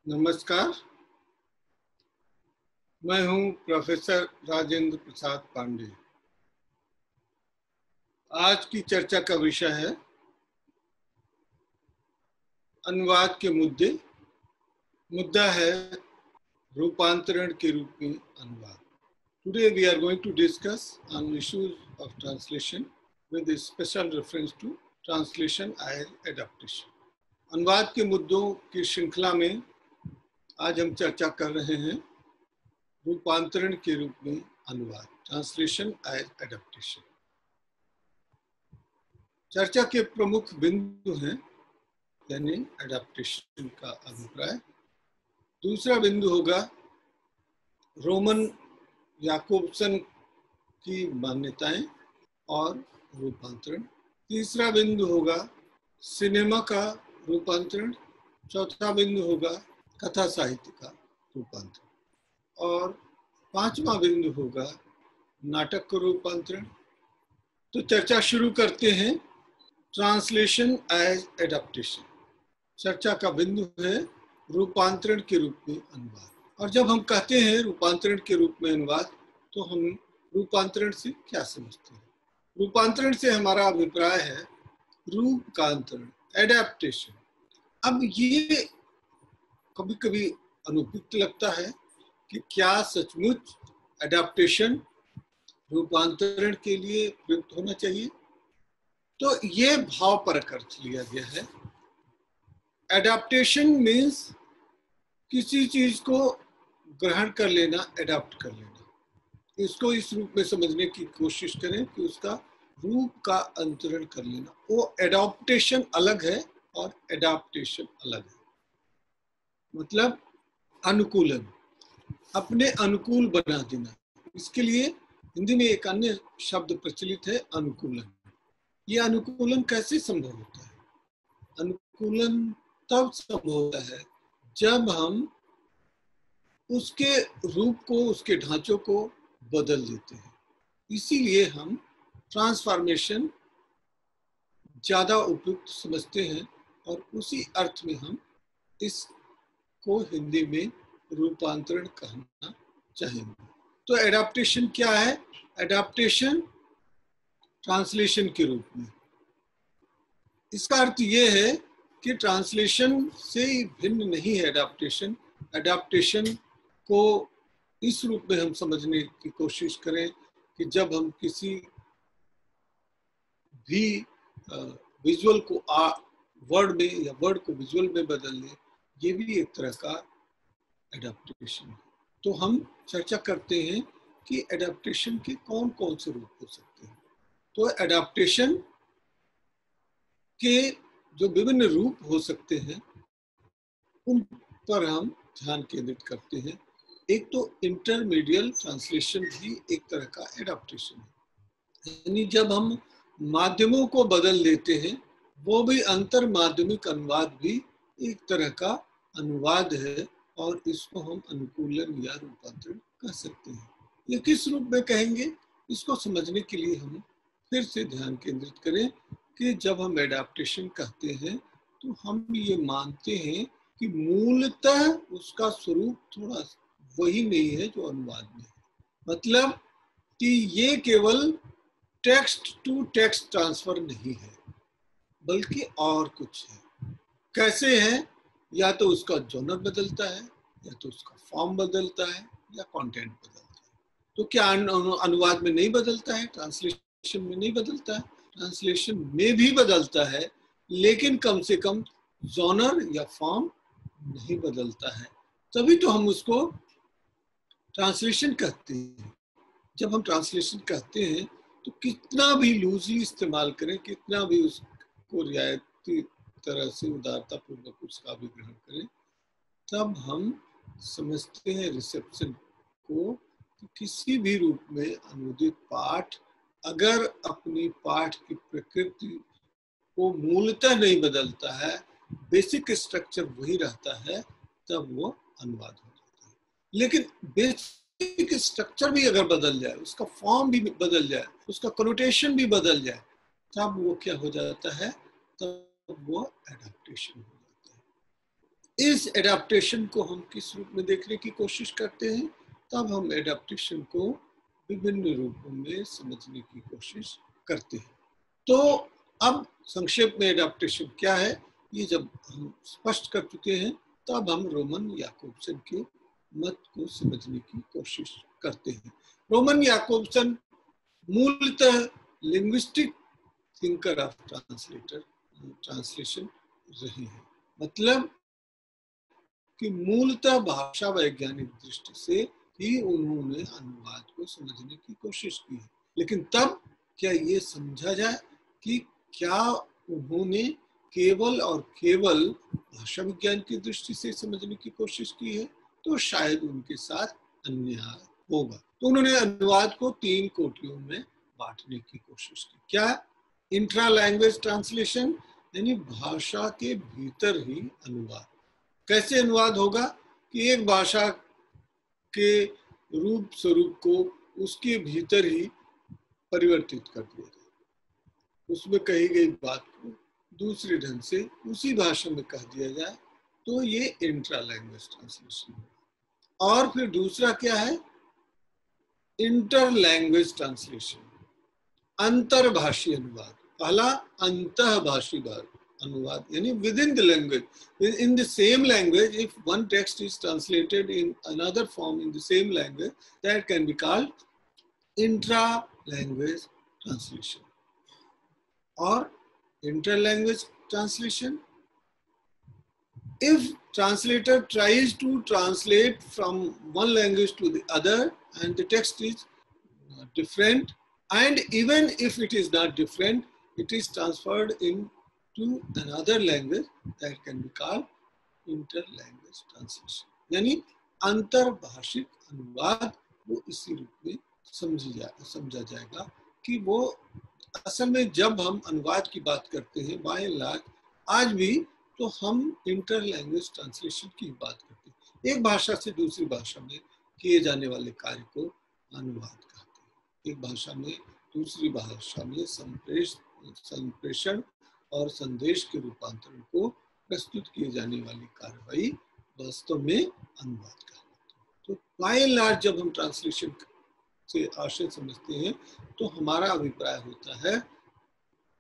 नमस्कार, मैं हूं प्रोफेसर राजेंद्र प्रसाद पांडे। आज की चर्चा का विषय है अनुवाद के मुद्दे। मुद्दा है रूपांतरण के रूप में अनुवाद। Today we are going to discuss on issues of translation with a special reference to translation and adaptation. अनुवाद के मुद्दों की श्रृंखला में आज हम चर्चा कर रहे हैं रूपांतरण के रूप में अनुवाद, ट्रांसलेशन एंड एडेप्टेशन। चर्चा के प्रमुख बिंदु हैं यानी एडेप्टेशन का अभिप्राय। दूसरा बिंदु होगा रोमन याकोब्सन की मान्यताएं और रूपांतरण। तीसरा बिंदु होगा सिनेमा का रूपांतरण। चौथा बिंदु होगा कथा साहित्य का रूपांतरण और पांचवा बिंदु होगा नाटक का रूपांतरण। तो चर्चा शुरू करते हैं। Translation as adaptation. चर्चा का बिंदु है रूपांतरण के रूप में अनुवाद। और जब हम कहते हैं रूपांतरण के रूप में अनुवाद तो हम रूपांतरण से क्या समझते हैं? रूपांतरण से हमारा अभिप्राय है रूप का अंतरण, एडेप्टेशन। अब ये कभी कभी अनुपयुक्त लगता है कि क्या सचमुच एडेप्टेशन रूपांतरण के लिए प्रयुक्त होना चाहिए? तो ये भावपरक अर्थ लिया गया है। एडेप्टेशन मीन्स किसी चीज को ग्रहण कर लेना, एडॉप्ट कर लेना। इसको इस रूप में समझने की कोशिश करें कि उसका रूप का अंतरण कर लेना। वो एडॉप्टेशन अलग है और एडेप्टेशन अलग है। मतलब अनुकूलन, अपने अनुकूल बना देना। इसके लिए हिंदी में एक अन्य शब्द प्रचलित है, अनुकूलन। ये अनुकूलन कैसे संभव होता है? अनुकूलन तब संभव होता है जब हम उसके रूप को, उसके ढांचों को बदल देते हैं। इसीलिए हम ट्रांसफॉर्मेशन ज्यादा उपयुक्त समझते हैं और उसी अर्थ में हम इसको हिंदी में रूपांतरण कहना चाहेंगे। तो एडेप्टेशन क्या है? एडेप्टेशन ट्रांसलेशन के रूप में। इसका अर्थ ये है कि ट्रांसलेशन से भिन्न नहीं है एडेप्टेशन। एडेप्टेशन को इस रूप में हम समझने की कोशिश करें कि जब हम किसी भी विजुअल को वर्ड में या वर्ड को विजुअल में बदल लें, ये भी एक तरह का एडेप्टेशन है। तो हम चर्चा करते हैं कि एडेप्टेशन के कौन कौन से रूप हो सकते हैं। तो एडेप्टेशन के जो विभिन्न रूप हो सकते हैं उन पर हम ध्यान केंद्रित करते हैं। एक तो इंटरमीडियल ट्रांसलेशन भी एक तरह का एडेप्टेशन है, यानी जब हम माध्यमों को बदल देते हैं, वो भी अंतर माध्यमिक अनुवाद भी एक तरह का अनुवाद है और इसको हम अनुकूलन या रूपांतरण कह सकते हैं। ये किस रूप में कहेंगे, इसको समझने के लिए हम फिर से ध्यान केंद्रित करें कि जब हम एडेप्टेशन कहते हैं तो हम ये मानते हैं कि मूलतः उसका स्वरूप थोड़ा वही नहीं है जो अनुवाद में है। मतलब कि ये केवल टेक्स्ट टू टेक्स्ट ट्रांसफर नहीं है, बल्कि और कुछ है। कैसे है? या तो उसका जॉनर बदलता है, या तो उसका फॉर्म बदलता है, या कंटेंट बदलता है। तो क्या अनुवाद में नहीं बदलता है? ट्रांसलेशन में नहीं बदलता है? ट्रांसलेशन में भी बदलता है, लेकिन कम से कम जॉनर या फॉर्म नहीं बदलता है। तभी तो हम उसको ट्रांसलेशन कहते हैं। जब हम ट्रांसलेशन कहते हैं तो कितना भी लूजली इस्तेमाल करें, कितना भी उसको रियायती तरह से उदारता पूर्वक उसका भी ग्रहण करें, तब हम समझते हैं रिसेप्शन को कि किसी भी रूप में अनुदित पाठ अगर अपनी पाठ की प्रकृति को मूलतः नहीं बदलता है, बेसिक स्ट्रक्चर वही रहता है, तब वो अनुवाद हो जाता है। लेकिन बेसिक स्ट्रक्चर भी अगर बदल जाए, उसका फॉर्म भी बदल जाए, उसका कनोटेशन भी बदल जाए, तब वो क्या हो जाता है? तब वो एडेप्टेशन हो जाता है। इस एडाप्टेशन को हम किस रूप में देखने की कोशिश करते हैं, तब हम एडाप्टेशन को विभिन्न रूपों में समझने की कोशिश करते हैं। तो अब संक्षेप में एडाप्टेशन क्या है, ये जब हम स्पष्ट कर चुके हैं, तब हम रोमन याकोब्सन के मत को समझने की कोशिश करते हैं। रोमन याकोब्सन मूलतः लिंग्विस्टिक थिंकर ऑफ ट्रांसलेशन रहे हैं, मतलब कि मूलतः भाषा वैज्ञानिक दृष्टि से ही उन्होंने अनुवाद को समझने की कोशिश की है। लेकिन तब क्या ये समझा जाए कि क्या उन्होंने केवल और केवल भाषा विज्ञान की दृष्टि से समझने की कोशिश की है, तो शायद उनके साथ अन्याय होगा। तो उन्होंने अनुवाद को 3 कोटियों में बांटने की कोशिश की। क्या? इंट्रा लैंग्वेज ट्रांसलेशन, यानी भाषा के भीतर ही अनुवाद। कैसे अनुवाद होगा कि एक भाषा के रूप स्वरूप को उसके भीतर ही परिवर्तित कर दिया जाए, उसमें कही गई बात को दूसरे ढंग से उसी भाषा में कह दिया जाए, तो ये इंट्रा लैंग्वेज ट्रांसलेशन है। और फिर दूसरा क्या है? इंटर लैंग्वेज ट्रांसलेशन, अंतरभाषी अनुवाद। पहला अंतःभाषी अनुवाद, यानी with in the language, in the same language, if one text is translated in another form in the same language, that can be called intra-language translation. Or inter-language translation, if translator tries to translate from one language to the other and the text is different, and even if it is not different, it is transferred into another language, that can be called inter-language translation. यानी अंतरभाषिक अनुवाद वो इसी रूप में समझा जाएगा कि वो असल में जब हम अनुवाद की बात करते हैं बाय एंड लार्ज आज भी, तो हम इंटर लैंग्वेज ट्रांसलेशन की बात करते हैं। एक भाषा से दूसरी भाषा में किए जाने वाले कार्य को अनुवाद कहते हैं। एक भाषा में दूसरी भाषा में संप्रेषण और संदेश के रूपांतरण को प्रस्तुत किए जाने वाली कार्रवाई वास्तव में अनुवाद कहलाती है। तो बाय एंड लार्ज जब हम ट्रांसलेशन से आशय समझते हैं, तो हमारा अभिप्राय होता है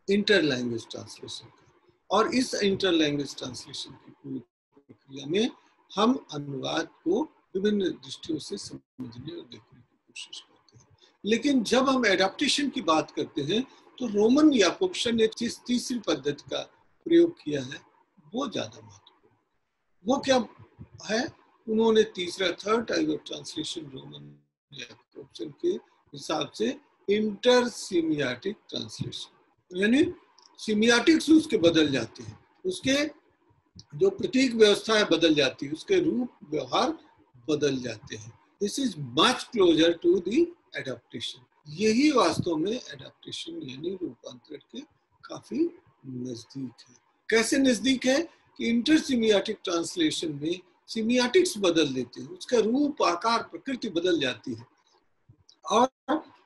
इंटर लैंग्वेज ट्रांसलेशन का। और इस इंटर लैंग्वेज ट्रांसलेशन की पूरी प्रक्रिया में हम अनुवाद को विभिन्न दृष्टियों से समझने और देखने की कोशिश करते हैं। लेकिन जब हम एडाप्टेशन की बात करते हैं, तो रोमन याकोब्सन ने जिस तीसरी पद्धति का प्रयोग किया है वो ज्यादा महत्वपूर्ण। वो क्या है? उन्होंने तीसरा third type of translation Roman Jakobson के हिसाब से इंटर सीमियाटिक ट्रांसलेशन, यानी सीमियाटिक्स उसके बदल जाते हैं, उसके जो प्रतीक व्यवस्था है बदल जाती है, उसके रूप व्यवहार बदल जाते हैं। This is much closer to the adaptation. यही वास्तव में एडाप्टेशन यानी रूपांतरण के काफी नजदीक है। कैसे नजदीक है कि इंटर सीमियाटिक ट्रांसलेशन में सीमियाटिक्स बदल देते हैं, उसका रूप आकार प्रकृति बदल जाती है। और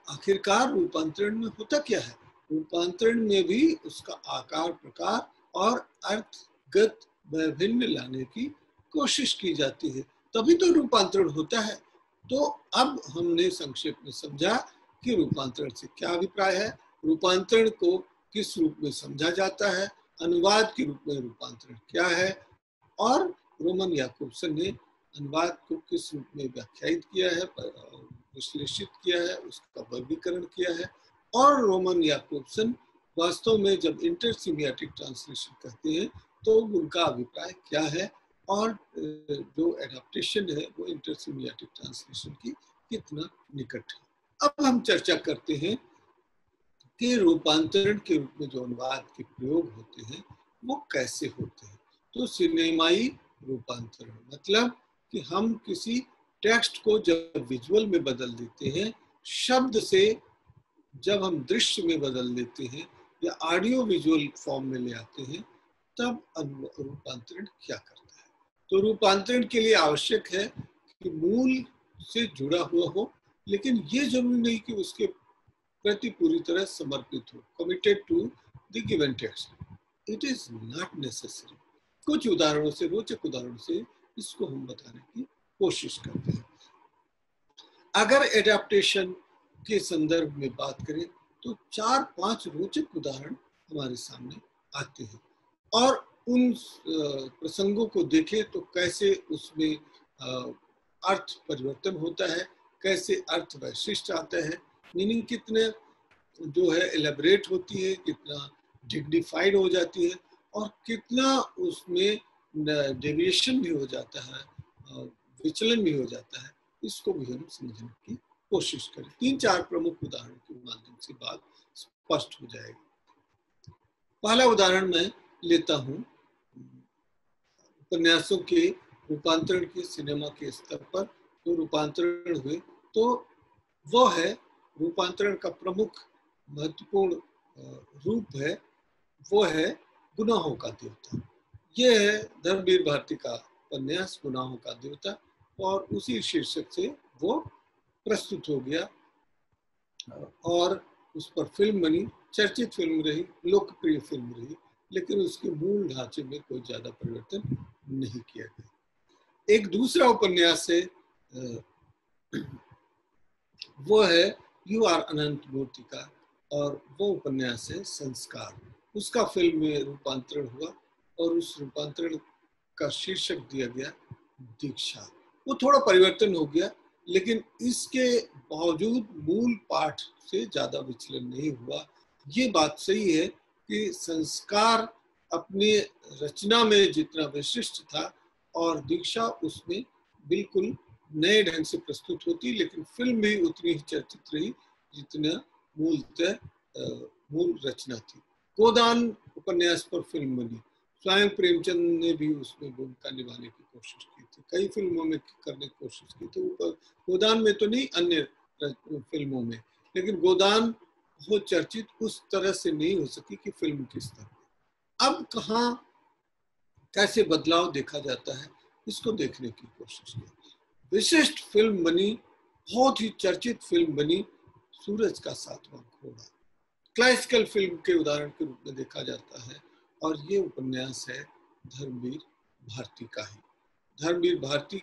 आखिरकार रूपांतरण में होता क्या है? रूपांतरण में भी उसका आकार प्रकार और अर्थगत वैभिन्न लाने की कोशिश की जाती है, तभी तो रूपांतरण होता है। तो अब हमने संक्षेप में समझा कि रूपांतरण से क्या अभिप्राय है, रूपांतरण को किस रूप में समझा जाता है, अनुवाद के रूप में रूपांतरण क्या है, और रोमन याकोब्सन ने अनुवाद को किस रूप में व्याख्यायित किया है, विश्लेषित किया है, उसका वर्गीकरण किया है। और रोमन याकोब्सन वास्तव में जब इंटर सीमियाटिक ट्रांसलेशन कहते हैं तो उनका अभिप्राय क्या है, और जो एडाप्टेशन है वो इंटर सीमियाटिक ट्रांसलेशन की कितना निकट है। अब हम चर्चा करते हैं कि रूपांतरण के रूप में जो अनुवाद के प्रयोग होते हैं वो कैसे होते हैं। तो सिनेमाई रूपांतरण मतलब कि हम किसी टेक्स्ट को जब विजुअल में बदल देते हैं, शब्द से जब हम दृश्य में बदल देते हैं या ऑडियो विजुअल फॉर्म में ले आते हैं, तब रूपांतरण क्या करता है। तो रूपांतरण के लिए आवश्यक है कि मूल से जुड़ा हुआ हो, लेकिन ये जरूरी नहीं कि उसके प्रति पूरी तरह समर्पित हो, committed to the given text. It is not necessary. कुछ उदाहरणों से, रोचक उदाहरणों से इसको हम बताने की कोशिश करते हैं। अगर एडेप्टेशन के संदर्भ में बात करें तो 4-5 रोचक उदाहरण हमारे सामने आते हैं और उन प्रसंगों को देखें तो कैसे उसमें अर्थ परिवर्तन होता है, कैसे अर्थ वैशिष्ट आता है, मीनिंग कितने जो है एलेबरेट होती है, कितना डिग्निफाइड हो जाती है और कितना उसमें डेविएशन भी हो जाता है, विचलन भी हो जाता है, इसको भी हम समझने की कोशिश करें। 3-4 प्रमुख उदाहरण के माध्यम से बात स्पष्ट हो जाएगी। पहला उदाहरण मैं लेता हूं उपन्यासों के रूपांतरण के सिनेमा के स्तर पर जो रूपांतरण हुए, तो वो है रूपांतरण का प्रमुख महत्वपूर्ण रूप है, वो है गुनाहों का देवता। ये है धर्मवीर भारती का उपन्यास गुनाहों का देवता और उसी शीर्षक से वो प्रस्तुत हो गया और उस पर फिल्म बनी, चर्चित फिल्म रही, लोकप्रिय फिल्म रही, लेकिन उसके मूल ढांचे में कोई ज्यादा परिवर्तन नहीं किया गया। एक दूसरा उपन्यास है, वो है यू आर अनंत मूर्ति का और वो उपन्यास है संस्कार। उसका फिल्म में रूपांतरण हुआ और उस रूपांतरण का शीर्षक दिया गया दीक्षा। वो थोड़ा परिवर्तन हो गया, लेकिन इसके बावजूद मूल पाठ से ज्यादा विचलन नहीं हुआ। ये बात सही है कि संस्कार अपने रचना में जितना विशिष्ट था और दीक्षा उसमें बिल्कुल नए ढंग से प्रस्तुत होती, लेकिन फिल्म भी उतनी ही चर्चित रही जितना मूल रचना थी। गोदान उपन्यास पर फिल्म बनी, स्वयं प्रेमचंद ने भी उसमें भूमिका निभाने की कोशिश की थी, कई फिल्मों में करने की कोशिश की थी, गोदान में तो नहीं, अन्य फिल्मों में, लेकिन गोदान बहुत चर्चित उस तरह से नहीं हो सकी कि फिल्म किस तरह। अब कहाँ कैसे बदलाव देखा जाता है, इसको देखने की कोशिश की। विशिष्ट फिल्म बनी, बहुत ही चर्चित फिल्म बनी, सूरज का 7वां घोड़ा। क्लासिकल फिल्म के उदाहरण के रूप में देखा जाता है और ये उपन्यास है धर्मवीर भारती का ही। धर्मवीर भारती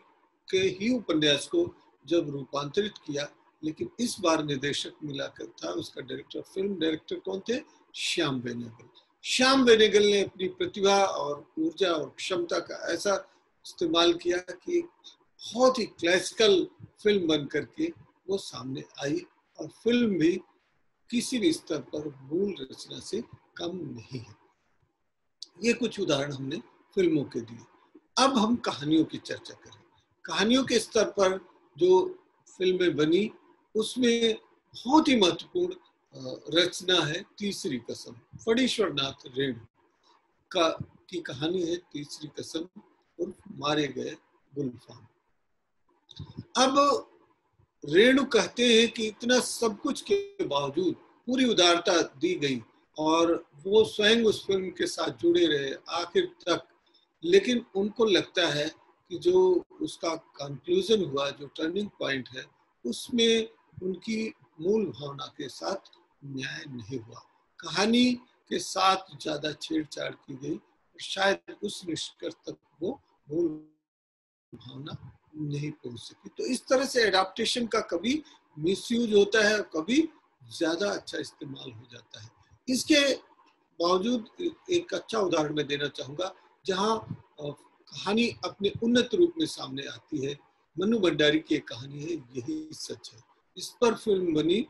के ही उपन्यास को जब रूपांतरित किया, लेकिन इस बार निर्देशक मिलाकर था, उसका डायरेक्टर, फिल्म डायरेक्टर कौन थे? श्याम बेनेगल। श्याम बेनेगल ने अपनी प्रतिभा और ऊर्जा और क्षमता का ऐसा इस्तेमाल किया कि बहुत ही क्लासिकल फिल्म बन करके वो सामने आई और फिल्म भी किसी भी स्तर पर मूल रचना से कम नहीं है। ये कुछ उदाहरण हमने फिल्मों के दिए। अब हम कहानियों की चर्चा करें। कहानियों के स्तर पर जो फिल्में बनी उसमें बहुत ही महत्वपूर्ण रचना है तीसरी कसम। फणीश्वर नाथ रेणु की कहानी है तीसरी कसम और मारे गए गुलफाम। अब रेणु कहते हैं कि इतना सब कुछ के बावजूद पूरी उदारता दी गई और वो स्वयं उस फिल्म के साथ जुड़े रहे आखिर तक, लेकिन उनको लगता है कि जो उसका कंक्लूजन हुआ, जो टर्निंग पॉइंट है, उसमें उनकी मूल भावना के साथ न्याय नहीं हुआ। कहानी के साथ ज्यादा छेड़छाड़ की गई और शायद उस निष्कर्ष तक वो मूल भावना नहीं पहुंच सकी। तो इस तरह से एडाप्टेशन का कभी मिसयूज होता है और कभी ज्यादा अच्छा इस्तेमाल हो जाता है। इसके बावजूद एक अच्छा उदाहरण मैं देना चाहूंगा जहां कहानी अपने उन्नत रूप में सामने आती है। मन्नू भंडारी की एक कहानी है यही सच है। इस पर फिल्म बनी,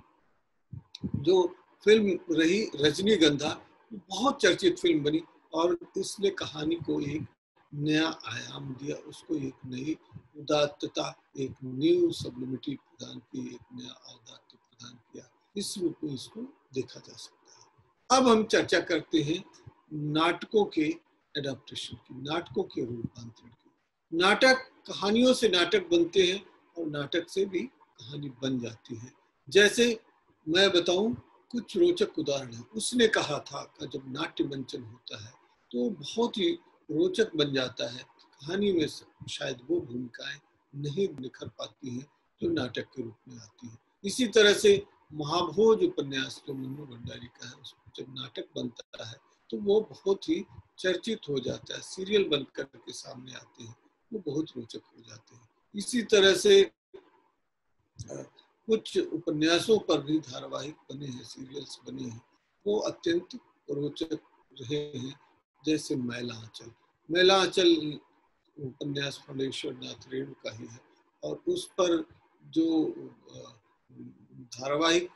जो फिल्म रही रजनीगंधा, बहुत चर्चित फिल्म बनी और इसने कहानी को एक नया आयाम दिया, उसको एक नई उदात्तता, एक न्यू सब्लिमिटी प्रदान की, एक नया औदात्य प्रदान किया। इस रूप में इसको देखा जा सकता है। अब हम चर्चा करते हैं नाटकों के एडाप्टेशन की, नाटकों के रूपांतरण की। नाटक, कहानियों से नाटक बनते हैं और नाटक से भी कहानी बन जाती है। जैसे मैं बताऊं कुछ रोचक उदाहरण है। उसने कहा था कि जब नाट्य मंचन होता है तो बहुत ही रोचक बन जाता है, कहानी में शायद वो भूमिकाएं नहीं निखर पाती हैं जो नाटक के रूप में आती है। इसी तरह से महाभोज उपन्यास जो मन्नू भंडारी का है, उसमें जब नाटक बनता है तो वो बहुत ही चर्चित हो जाता है, सीरियल बन करके सामने आते हैं, वो बहुत रोचक हो जाते हैं। इसी तरह से कुछ उपन्यासों पर भी धारावाहिक बने हैं, सीरियल्स बने हैं, वो अत्यंत रोचक रहे हैं। जैसे मैला आंचल, मैला आंचल उपन्यास फणेश्वर नाथ रेणु का ही है, और उस पर जो धारावाहिक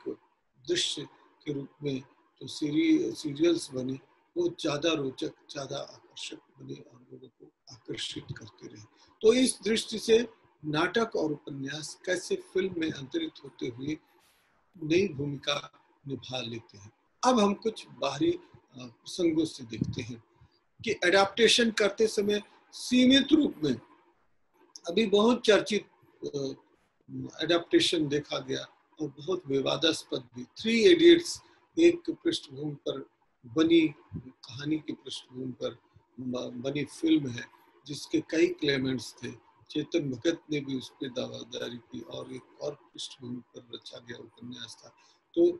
दृश्य के रूप में जो सीरियल्स बने, वो ज्यादा रोचक, ज्यादा आकर्षक बने और लोगों को आकर्षित करते रहे। तो इस दृष्टि से नाटक और उपन्यास कैसे फिल्म में अंतरित होते हुए नई भूमिका निभा लेते हैं। अब हम कुछ बाहरी प्रसंगों से देखते हैं कि एडाप्टेशन करते समय सीमित रूप में अभी बहुत चर्चित एडाप्टेशन देखा गया और बहुत विवादास्पद भी। 3 इडियट्स एक पृष्ठभूमि पर बनी कहानी की पृष्ठभूमि पर बनी फिल्म है, जिसके कई क्लेमेंट्स थे। चेतन भगत ने भी उस पर दावादारी की और एक और पृष्ठभूमि पर रचा गया उपन्यास था। तो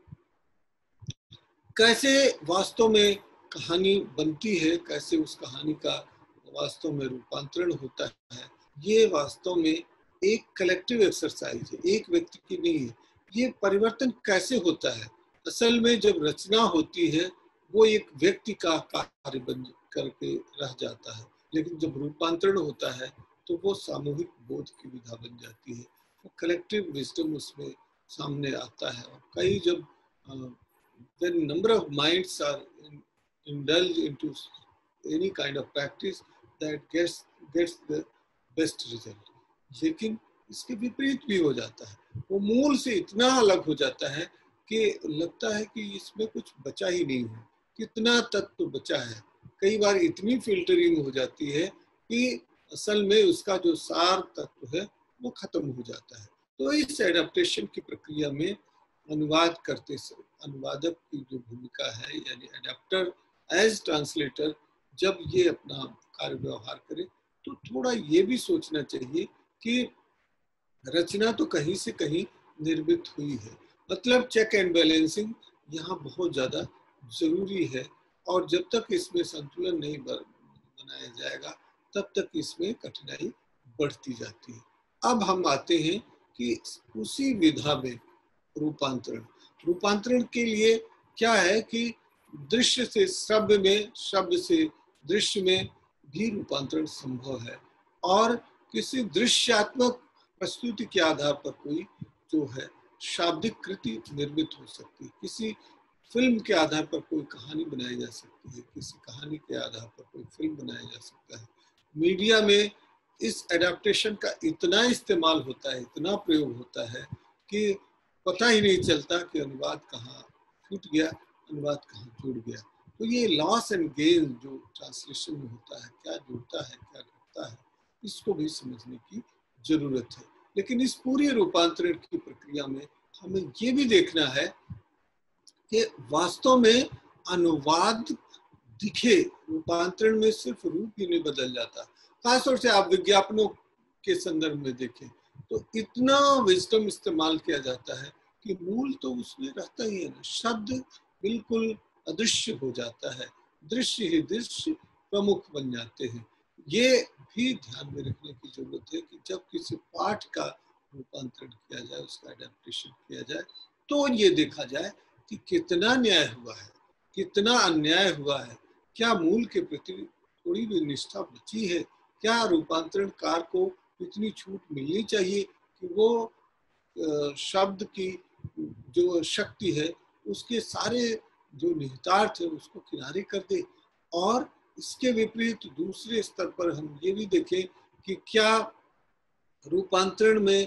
कैसे वास्तव में कहानी बनती है, कैसे उस कहानी का वास्तव में रूपांतरण होता है, ये वास्तव में एक कलेक्टिव एक्सरसाइज है, एक व्यक्ति की नहीं है। ये परिवर्तन कैसे होता है? असल में जब रचना होती है वो एक व्यक्ति का कार्य बन करके रह जाता है, लेकिन जब रूपांतरण होता है तो वो सामूहिक बोध की विधा बन जाती है, वो कलेक्टिव विजडम उसमें सामने आता है। और कई जब when number of minds are indulged into any kind of practice, that gets the best result। लेकिन इसके विपरीत भी हो जाता है, वो मूल से इतना अलग हो जाता है कि लगता है कि इसमें कुछ बचा ही नहीं है, कितना तत्व बचा है। कई बार इतनी फिल्टरिंग हो जाती है कि असल में उसका जो सार तत्व है वो खत्म हो जाता है। तो इस एडेप्टेशन की प्रक्रिया में अनुवाद करते समय अनुवादक की जो भूमिका है, यानी एडेप्टर एज ट्रांसलेटर, जब ये अपना कार्य व्यवहार करे तो थोड़ा ये भी सोचना चाहिए कि रचना तो कहीं से कहीं निर्मित हुई है, मतलब चेक एंड बैलेंसिंग यहाँ बहुत ज्यादा जरूरी है। और जब तक इसमें संतुलन नहीं बनाया जाएगा तब तक इसमें कठिनाई बढ़ती जाती है। अब हम आते हैं कि उसी विधा में रूपांतरण के लिए क्या है कि दृश्य से श्रव्य में, शब्द से दृश्य में भी रूपांतरण संभव है, और किसी दृश्यात्मक प्रस्तुति के आधार पर कोई जो है शाब्दिक कृति निर्मित हो सकती है, किसी फिल्म के आधार पर कोई कहानी बनाई जा सकती है, किसी कहानी के आधार पर कोई फिल्म बनाया जा सकता है। मीडिया में इस एडेप्टेशन का इतना इस्तेमाल होता है, इतना प्रयोग होता है कि पता ही नहीं चलता कि अनुवाद कहाँ छूट गया, अनुवाद कहाँ जुड़ गया। तो ये लॉस एंड गेन जो ट्रांसलेशन में होता है, क्या जुड़ता है क्या घटता है, इसको भी समझने की जरूरत है। लेकिन इस पूरी रूपांतरण की प्रक्रिया में हमें ये भी देखना है कि वास्तव में अनुवाद दिखे, रूपांतरण में सिर्फ रूप ही नहीं बदल जाता। खासतौर से आप विज्ञापनों के संदर्भ में देखें तो इतना विजडम इस्तेमाल किया जाता है कि मूल तो उसमें रहता ही है ना, शब्द बिल्कुल अदृश्य हो जाता है, दृश्य ही दृश्य प्रमुख बन जाते हैं। ये भी ध्यान में रखने की जरूरत है कि जब किसी पाठ का रूपांतरण किया जाए, उसका एडेप्टेशन किया जाए, तो ये देखा जाए कि कितना न्याय हुआ है, कितना अन्याय हुआ है, क्या मूल के प्रति थोड़ी भी निष्ठा बची है, क्या रूपांतरणकार को इतनी छूट मिलनी चाहिए कि वो शब्द की जो शक्ति है उसके सारे जो निहितार्थ है उसको किनारे कर दे। और इसके विपरीत दूसरे स्तर पर हम ये भी देखें कि क्या रूपांतरण में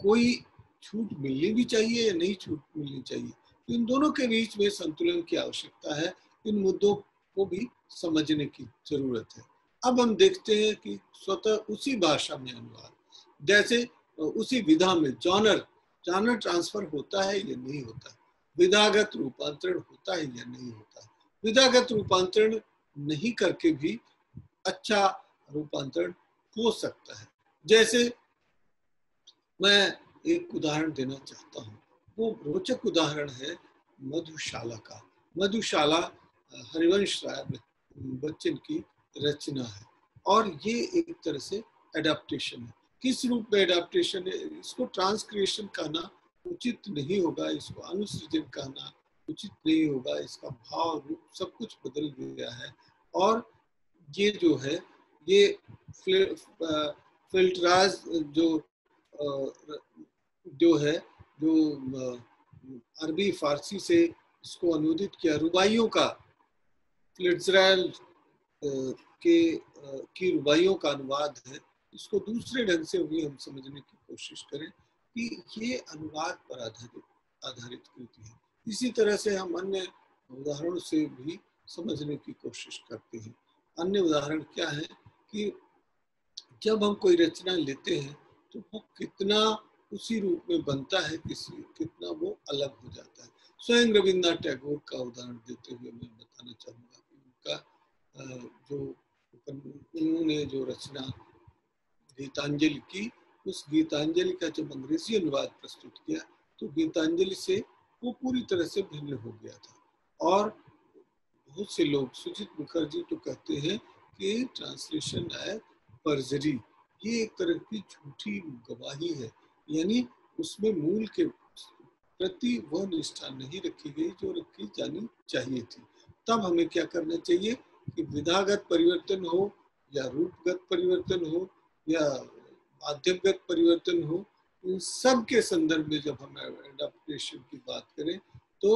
कोई छूट मिलनी भी चाहिए या नहीं छूट मिलनी चाहिए। इन दोनों के बीच में संतुलन की आवश्यकता है, इन मुद्दों को भी समझने की जरूरत है। अब हम देखते हैं कि स्वतः उसी भाषा में अनुवाद, जैसे उसी विधा में जॉनर ट्रांसफर होता है या नहीं होता, विधागत रूपांतरण होता है या नहीं होता। विधागत रूपांतरण नहीं करके भी अच्छा रूपांतरण हो सकता है। जैसे मैं एक उदाहरण देना चाहता हूँ, वो रोचक उदाहरण है मधुशाला का। मधुशाला हरिवंश राय बच्चन की रचना है और ये एक तरह से एडाप्टेशन है। किस रूप में एडाप्टेशन है, इसको ट्रांसक्रिएशन कहना उचित नहीं होगा, इसको अनुसृजन कहना उचित नहीं होगा। इसका भाव रूप सब कुछ बदल गया है और ये जो है ये फिल्टराज जो है जो अरबी फारसी से इसको अनुदित किया, रुबाइयों का फिल्टराज की रुबाइयों का अनुवाद है। इसको दूसरे ढंग से भी हम समझने की कोशिश करें कि ये अनुवाद पर आधारित कृति है। इसी तरह से हम अन्य उदाहरणों से भी समझने की कोशिश करते हैं। अन्य उदाहरण क्या है कि जब हम कोई रचना लेते हैं तो वो कितना उसी रूप में बनता है, कितना वो अलग हो जाता है। स्वयं रविन्द्रनाथ टैगोर का उदाहरण देते हुए मैं बताना चाहूँगा कि उनका जो उन्होंने जो रचना गीतांजलि की, उस गीतांजलि का जब अंग्रेजी अनुवाद प्रस्तुत किया तो गीतांजलि से वो पूरी तरह से भिन्न हो गया था। और बहुत से लोग, सुजीत मुखर्जी तो कहते हैं कि ट्रांसलेशन है परजरी, ये एक तरह की झूठी गवाही है, यानी उसमें मूल के प्रति वह निष्ठा नहीं रखी गई जो रखी जानी चाहिए थी। तब हमें क्या करना चाहिए कि विधागत परिवर्तन हो या रूपगत परिवर्तन हो या माध्यमगत परिवर्तन हो, इन सब के संदर्भ में जब हम एडाप्टेशन की बात करें तो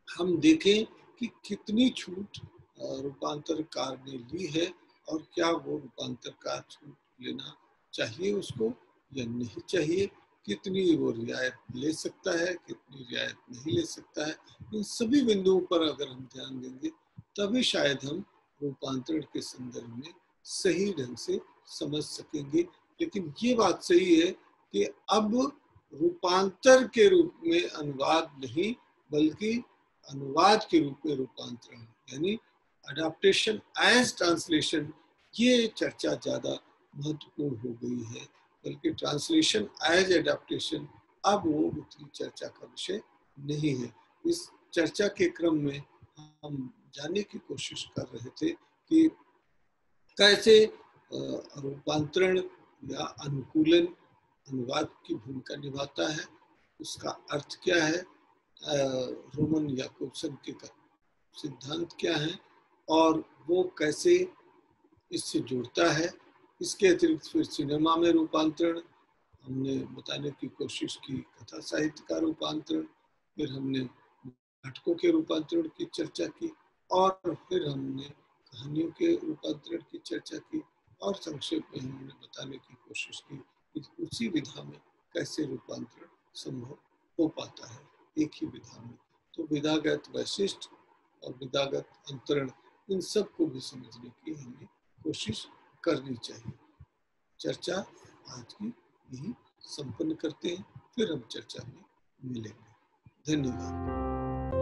हम देखें कि कितनी छूट रूपांतरकार ने ली है और क्या वो रूपांतरकार छूट लेना चाहिए उसको या नहीं चाहिए, कितनी वो रियायत ले सकता है, कितनी रियायत नहीं ले सकता है। इन सभी बिंदुओं पर अगर हम ध्यान देंगे तभी शायद हम रूपांतरण के संदर्भ में सही ढंग से समझ सकेंगे। लेकिन ये बात सही है कि अब रूपांतर के रूप में अनुवाद नहीं बल्कि अनुवाद के रूप में रूपांतरण, यानी अडॉप्टेशन एज ट्रांसलेशन, ये चर्चा ज्यादा महत्वपूर्ण हो गई है। बल्कि ट्रांसलेशन एज एडॉप्टेशन अब वो उतनी चर्चा का विषय नहीं है। इस चर्चा के क्रम में हम जानने की कोशिश कर रहे थे कि कैसे रूपांतरण या अनुकूलन अनुवाद की भूमिका निभाता है, उसका अर्थ क्या है, रोमन याकोब्सन के सिद्धांत क्या है और वो कैसे इससे जुड़ता है। इसके अतिरिक्त फिर सिनेमा में रूपांतरण हमने बताने की कोशिश की, कथा साहित्य का रूपांतरण, फिर हमने नाटकों के रूपांतरण की चर्चा की और फिर हमने कहानियों के रूपांतरण की चर्चा की और संक्षेप में हमने बताने की कोशिश की कि उसी विधा में कैसे रूपांतरण संभव हो पाता है एक ही विधा में। तो विधागत वैशिष्ट और विधागत अंतरण, इन सब को भी समझने की हमें कोशिश करनी चाहिए। चर्चा आज की यही संपन्न करते हैं, फिर हम चर्चा में मिलेंगे। धन्यवाद।